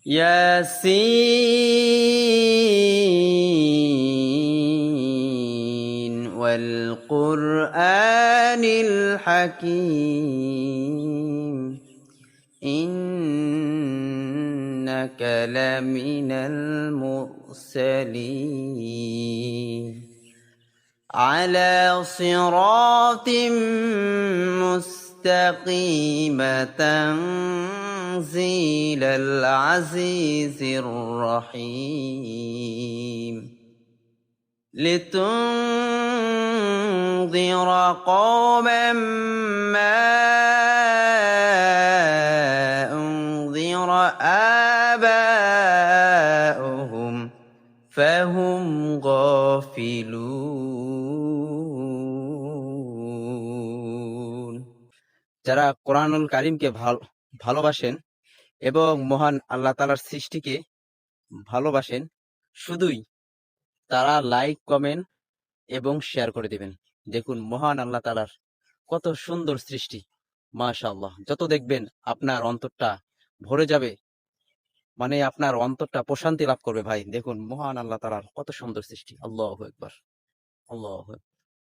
ياسين والقرآن الحكيم إنك لمن المرسلين على صراط مستقيم تنزيل العزيز الرحيم لتنذر قوما ما أنذر آباؤهم فهم غافلون। যারা কোরআনুল কারীমকে ভালোবাসেন এবং মহান আল্লাহ তাআলার সৃষ্টিকে ভালোবাসেন, শুধুই তারা লাইক, কমেন্ট এবং শেয়ার করে দিবেন। দেখুন মহান আল্লাহ তাআলার কত সুন্দর সৃষ্টি, মাশাআল্লাহ। যত দেখবেন আপনার অন্তরটা ভরে যাবে, মানে আপনার অন্তরটা প্রশান্তি লাভ করবে ভাই। দেখুন মহান আল্লাহ তাআলার কত সুন্দর সৃষ্টি। আল্লাহু আকবার, আল্লাহু আকবার।